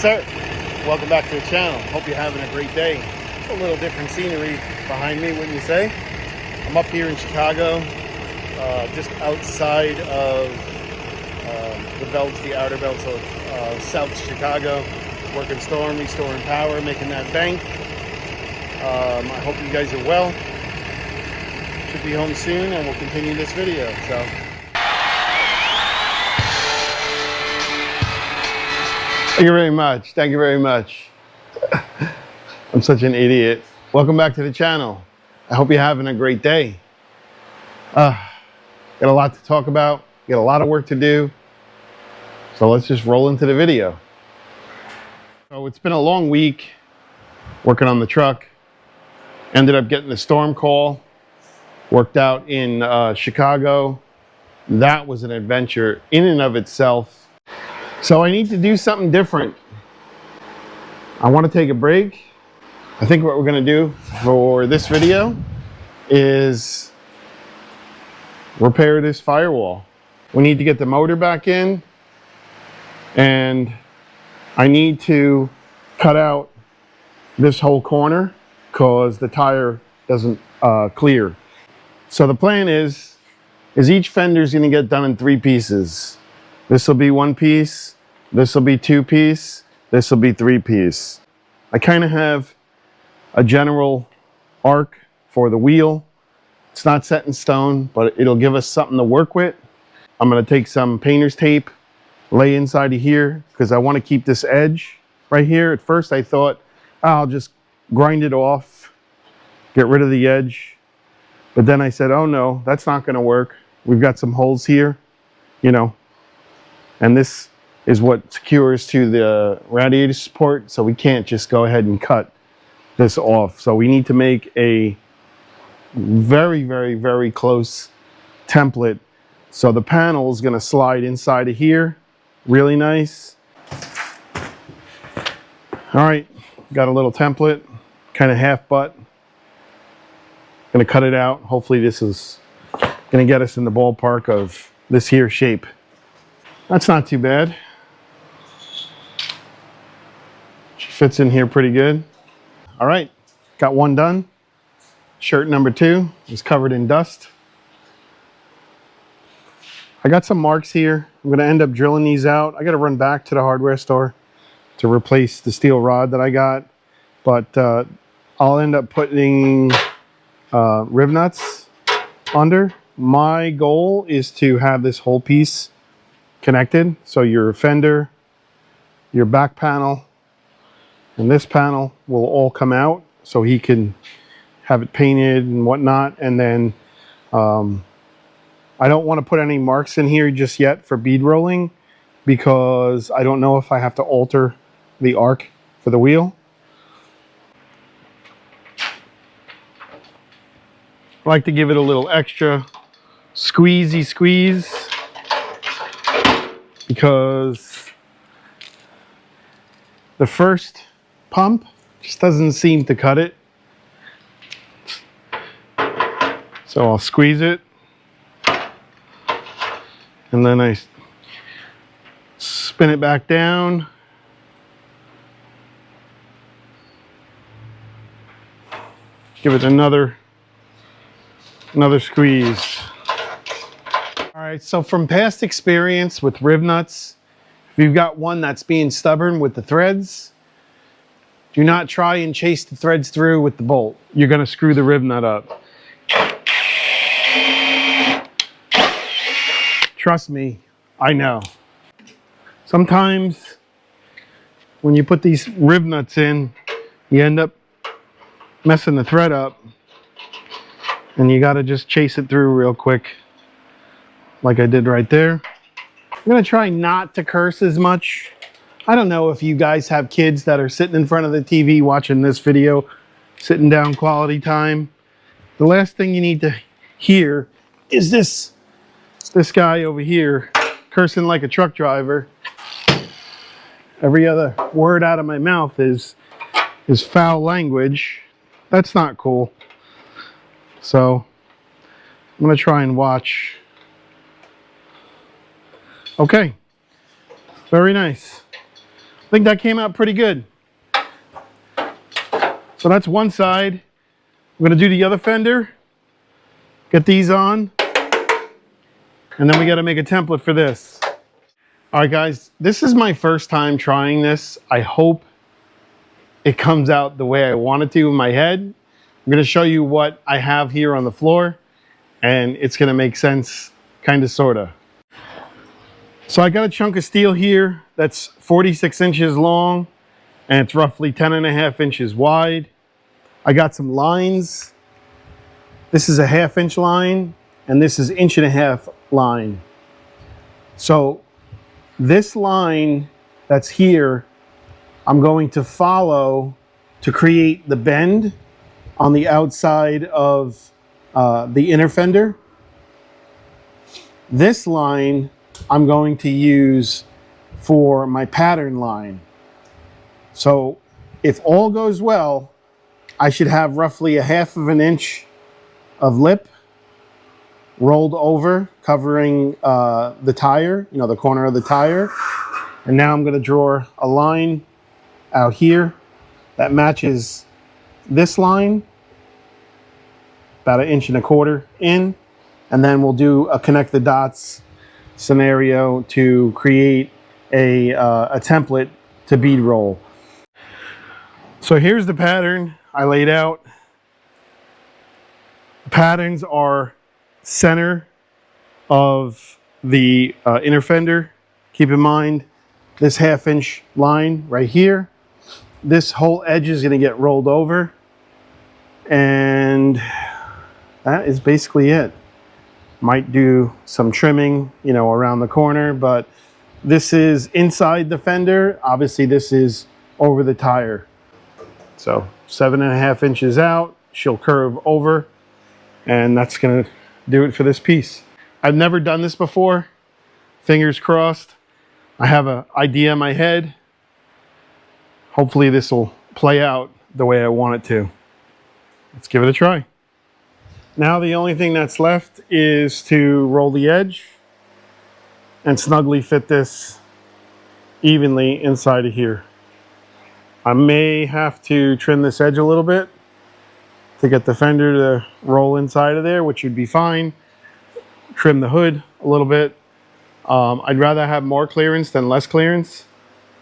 sir. Welcome back to the channel. Hope you're having a great day. It's a little different scenery behind me, wouldn't you say? I'm up here in Chicago, just outside of the belts, the outer belts of South Chicago. Working storm, restoring power, making that bank. I hope you guys are well. Should be home soon, and we'll continue this video. So. Thank you very much. Thank you very much. I'm such an idiot. Welcome back to the channel. I hope you're having a great day. Got a lot to talk about. Got a lot of work to do. So let's just roll into the video. So it's been a long week working on the truck. Ended up getting the storm call. Worked out in Chicago. That was an adventure in and of itself. So I need to do something different. I want to take a break. I think what we're going to do for this video is repair this firewall. We need to get the motor back in, and I need to cut out this whole corner because the tire doesn't clear. So the plan is each fender is going to get done in 3 pieces. This will be 1 piece, this will be 2 piece, this will be 3 piece. I kind of have a general arc for the wheel. It's not set in stone, but it'll give us something to work with. I'm going to take some painter's tape, lay inside of here, because I want to keep this edge right here. At first I thought, I'll just grind it off, get rid of the edge. But then I said, oh no, that's not going to work. We've got some holes here, you know. And this is what secures to the radiator support, so we can't just go ahead and cut this off. So we need to make a very, very, very close template. So the panel is going to slide inside of here. Really nice. All right, got a little template, kind of half butt. Going to cut it out. Hopefully this is going to get us in the ballpark of this here shape. That's not too bad. She fits in here pretty good. All right, got one done. Shirt number 2 is covered in dust. I got some marks here. I'm going to end up drilling these out. I got to run back to the hardware store to replace the steel rod that I got. But I'll end up putting Rivnuts under. My goal is to have this whole piece connected, so your fender, your back panel, and this panel will all come out, so he can have it painted and whatnot. And then I don't want to put any marks in here just yet for bead rolling, because I don't know if I have to alter the arc for the wheel. I like to give it a little extra squeezy squeeze, because the first pump just doesn't seem to cut it. So I'll squeeze it, and then I spin it back down. Give it another squeeze. All right, so from past experience with Rivnuts, if you've got one that's being stubborn with the threads, do not try and chase the threads through with the bolt. You're going to screw the Rivnut up. Trust me, I know. Sometimes when you put these Rivnuts in, you end up messing the thread up, and you got to just chase it through real quick, like I did right there. I'm going to try not to curse as much. I don't know if you guys have kids that are sitting in front of the TV watching this video, sitting down quality time. The last thing you need to hear is this guy over here cursing like a truck driver. Every other word out of my mouth is foul language. That's not cool. So I'm going to try and watch. Okay, very nice. think that came out pretty good. So that's one side. I'm gonna do the other fender, get these on, and then we gotta make a template for this. All right, guys, this is my first time trying this. I hope it comes out the way I want it to in my head. I'm gonna show you what I have here on the floor, and it's gonna make sense, kinda, sorta. So I got a chunk of steel here that's 46 inches long, and it's roughly 10.5 inches wide. I got some lines. This is a 1/2 inch line, and this is 1.5 inch line. So this line that's here, I'm going to follow to create the bend on the outside of the inner fender. This line I'm going to use for my pattern line. So if all goes well, I should have roughly 1/2 inch of lip rolled over, covering the tire, you know, the corner of the tire. And now I'm going to draw a line out here that matches this line, about 1.25 inches in, and then we'll do a connect the dots scenario to create a template to bead roll. So here's the pattern I laid out. The patterns are center of the inner fender. Keep in mind this 1/2 inch line right here. This whole edge is going to get rolled over, and that is basically it. Might do some trimming, you know, around the corner, but this is inside the fender. Obviously this is over the tire. So 7.5 inches out, she'll curve over, and that's gonna do it for this piece. I've never done this before. Fingers crossed. I have an idea in my head. Hopefully this will play out the way I want it to. Let's give it a try. Now the only thing that's left is to roll the edge and snugly fit this evenly inside of here. I may have to trim this edge a little bit to get the fender to roll inside of there, which would be fine. Trim the hood a little bit. I'd rather have more clearance than less clearance,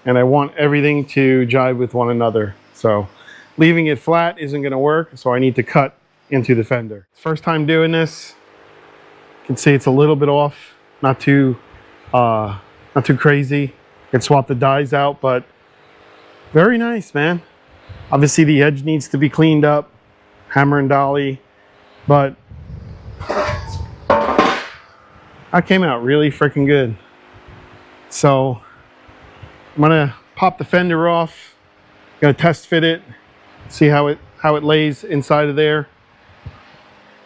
and I want everything to jive with one another. So leaving it flat isn't going to work, so I need to cut into the fender. First time doing this. You can see it's a little bit off, not too crazy. Can swap the dies out, but very nice, man. Obviously the edge needs to be cleaned up, hammer and dolly, but that came out really freaking good. So I'm gonna pop the fender off, gonna test fit it, see how it lays inside of there.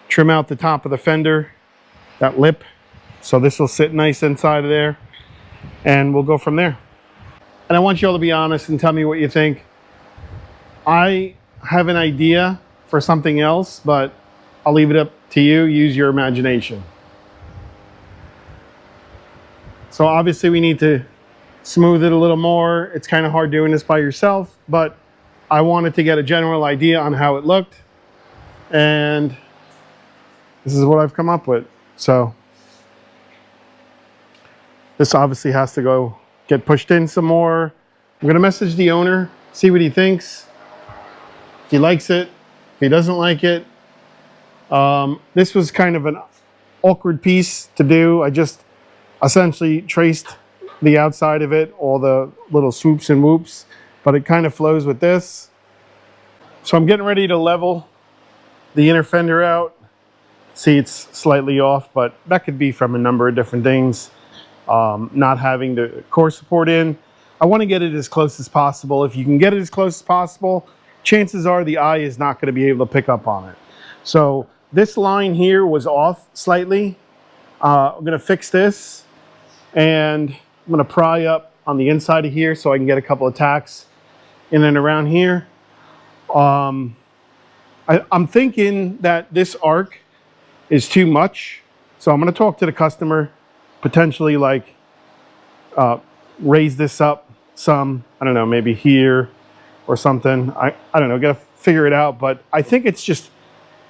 Trim out the top of the fender, that lip, so this will sit nice inside of there, and we'll go from there. And I want you all to be honest and tell me what you think. I have an idea for something else, but I'll leave it up to you. Use your imagination. So obviously we need to smooth it a little more. It's kind of hard doing this by yourself, but I wanted to get a general idea on how it looked, and this is what I've come up with. So this obviously has to go get pushed in some more. I'm gonna message the owner, see what he thinks. If he likes it, if he doesn't like it. This was kind of an awkward piece to do. I just essentially traced the outside of it, all the little swoops and whoops, but it kind of flows with this. So I'm getting ready to level the inner fender out. See, it's slightly off, but that could be from a number of different things. Not having the core support in. I want to get it as close as possible. If you can get it as close as possible, chances are the eye is not going to be able to pick up on it. So this line here was off slightly. I'm going to fix this, and I'm going to pry up on the inside of here so I can get a couple of tacks in and around here. I'm thinking that this arc is too much, so I'm going to talk to the customer, potentially like raise this up some, I don't know, maybe here or something. I don't know, gotta figure it out, but I think it's just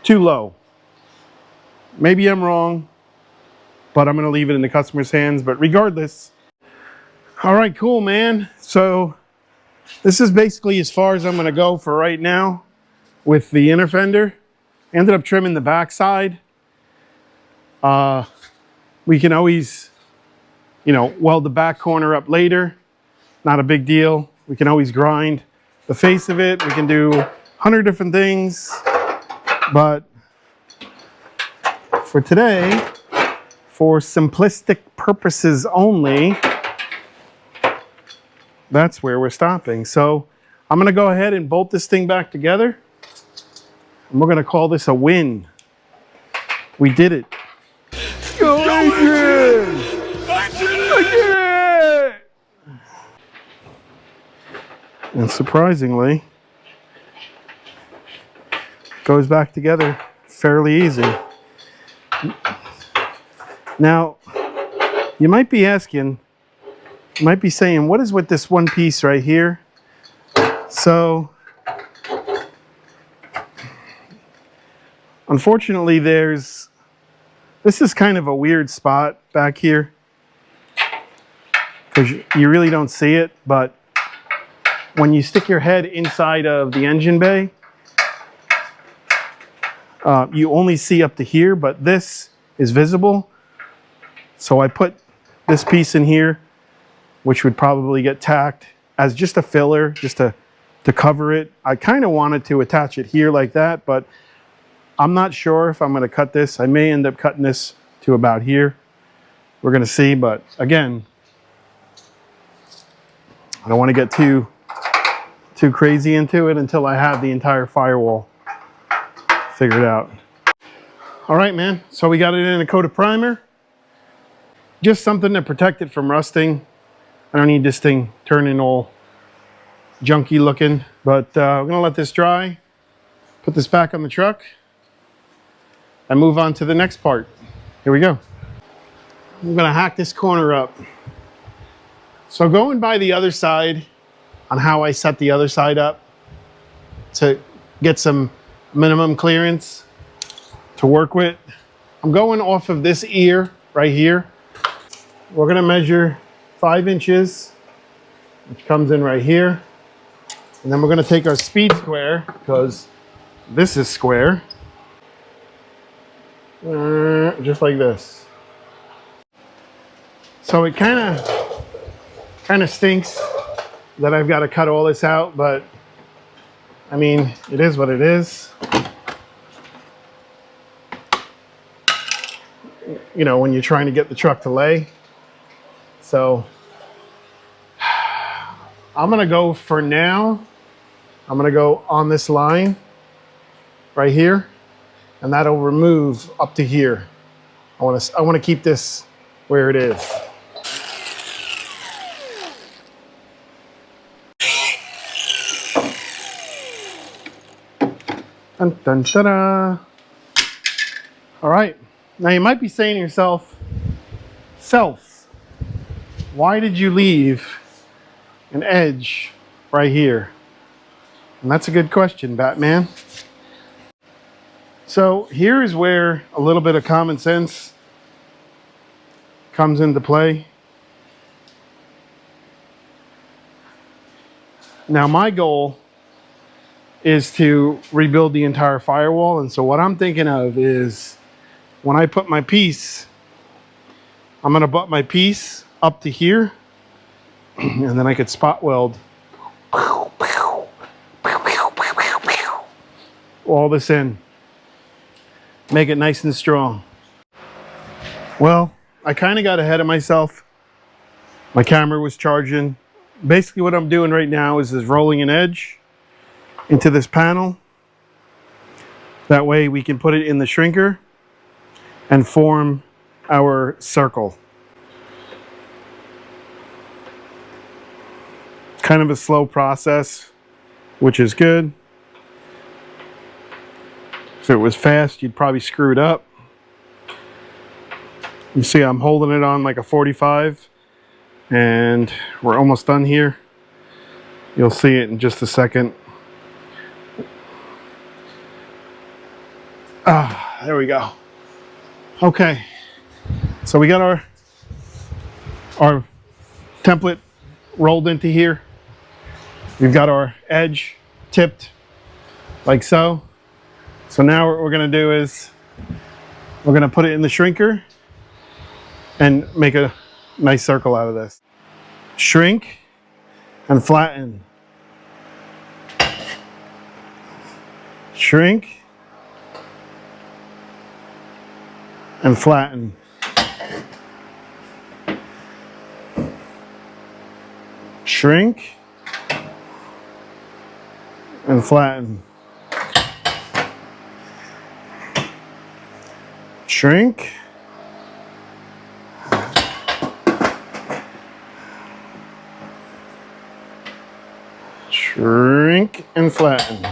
too low. Maybe I'm wrong, but I'm gonna leave it in the customer's hands. But regardless, all right, cool, man. So this is basically as far as I'm gonna go for right now with the inner fender. Ended up trimming the back side. We can always, you know, weld the back corner up later. Not a big deal. We can always grind the face of it. We can do 100 different things. But for today, for simplistic purposes only, that's where we're stopping. So I'm going to go ahead and bolt this thing back together. And we're going to call this a win. We did it. Go again! I did it! And surprisingly, goes back together fairly easy. Now, you might be asking, you might be saying, what is with this one piece right here? So, unfortunately, this is kind of a weird spot back here because you really don't see it, but when you stick your head inside of the engine bay, you only see up to here, but this is visible. So I put this piece in here, which would probably get tacked as just a filler, just to cover it. I kind of wanted to attach it here like that, but I'm not sure if I'm going to cut this. I may end up cutting this to about here. We're going to see, but again, I don't want to get too crazy into it until I have the entire firewall figured out. All right, man. So we got it in a coat of primer. Just something to protect it from rusting. I don't need this thing turning all junky looking, but we're gonna let this dry, put this back on the truck, and move on to the next part. Here we go. I'm gonna hack this corner up. So going by the other side on how I set the other side up to get some minimum clearance to work with, I'm going off of this ear right here. We're gonna measure 5 inches, which comes in right here. And then we're gonna take our speed square, because this is square, just like this. So it kind of stinks that I've got to cut all this out, but I mean, it is what it is. You know, when you're trying to get the truck to lay. So I'm gonna go for now. I'm gonna go on this line right here, and that'll remove up to here. I want to keep this where it is. Dun, dun, ta-da. All right. Now you might be saying to yourself, Self, why did you leave an edge right here? And that's a good question, Batman. So here is where a little bit of common sense comes into play. Now my goal is to rebuild the entire firewall, and so what I'm thinking of is when I put my piece, I'm going to butt my piece up to here, and then I could spot weld all this in, make it nice and strong. Well, I kind of got ahead of myself. My camera was charging. Basically what I'm doing right now is rolling an edge into this panel. That way we can put it in the shrinker and form our circle. Kind of a slow process, which is good. If it was fast, you'd probably screw it up. You see I'm holding it on like a 45, and we're almost done here. You'll see it in just a second. Ah, there we go. Okay, so we got our template rolled into here. We've got our edge tipped like so. So now what we're going to do is we're going to put it in the shrinker and make a nice circle out of this. Shrink and flatten. Shrink and flatten. Shrink and flatten. Shrink. Shrink and flatten.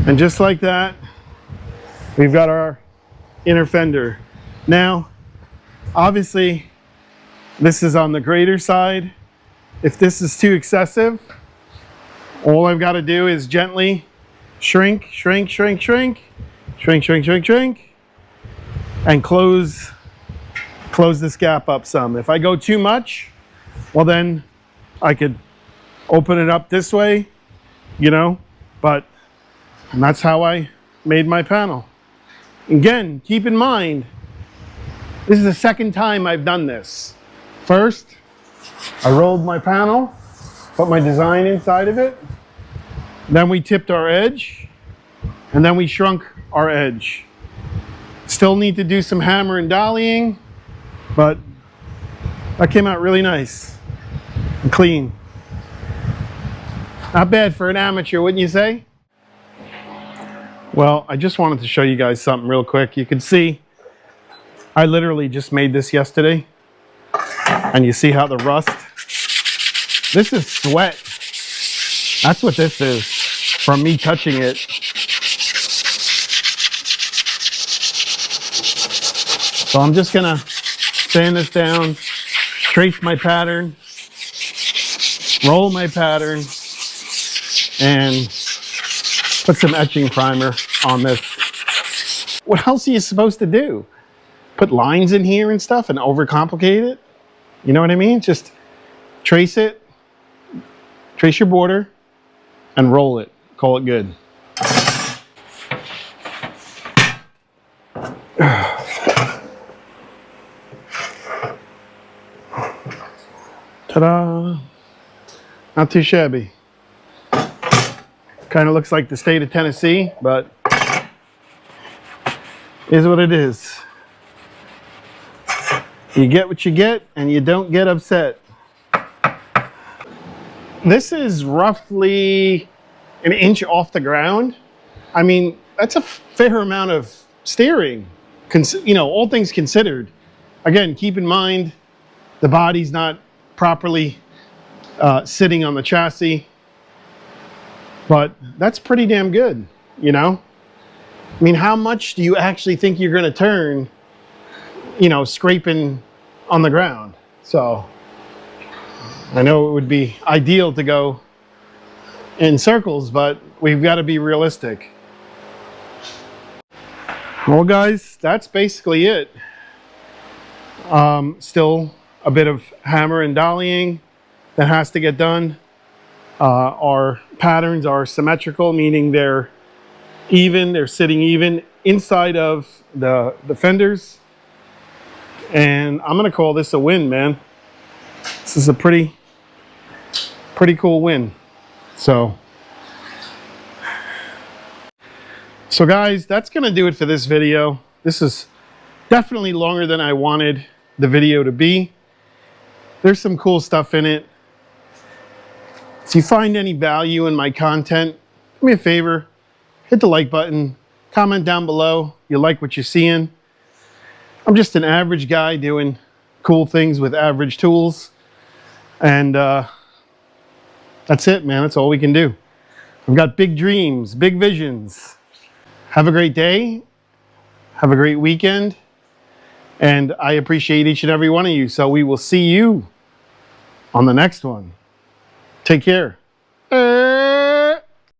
And just like that, we've got our inner fender. Now, obviously, this is on the greater side. If this is too excessive, all I've got to do is gently shrink, shrink, shrink, shrink, shrink, shrink, shrink, shrink, and close this gap up some. If I go too much, well then I could open it up this way, you know, and that's how I made my panel. Again, keep in mind, this is the second time I've done this. First, I rolled my panel, put my design inside of it, then we tipped our edge, and then we shrunk our edge. Still need to do some hammer and dollying, but that came out really nice and clean. Not bad for an amateur, wouldn't you say? Well, I just wanted to show you guys something real quick. You can see I literally just made this yesterday, and you see how the rust, this is sweat. That's what this is from me touching it. So I'm just gonna sand this down, trace my pattern, roll my pattern, and put some etching primer on this. What else are you supposed to do? Put lines in here and stuff and overcomplicate it? You know what I mean? Just trace it, trace your border, and roll it. Call it good. Ta-da! Not too shabby. Kind of looks like the state of Tennessee, but is what it is. You get what you get, and you don't get upset. This is roughly an inch off the ground. I mean, that's a fair amount of steering, you know, all things considered. Again, keep in mind, the body's not properly sitting on the chassis. But that's pretty damn good, you know? I mean, how much do you actually think you're gonna turn, you know, scraping on the ground? So, I know it would be ideal to go in circles, but we've gotta be realistic. Well, guys, that's basically it. Still a bit of hammer and dollying that has to get done. Our patterns are symmetrical, meaning they're even, they're sitting even inside of the fenders. And I'm gonna call this a win, man. This is a pretty cool win. So guys, that's gonna do it for this video. This is definitely longer than I wanted the video to be. There's some cool stuff in it. If you find any value in my content, do me a favor, hit the like button, comment down below you like what you're seeing. I'm just an average guy doing cool things with average tools. And that's it, man. That's all we can do. I've got big dreams, big visions. Have a great day. Have a great weekend. And I appreciate each and every one of you. So we will see you on the next one. Take care.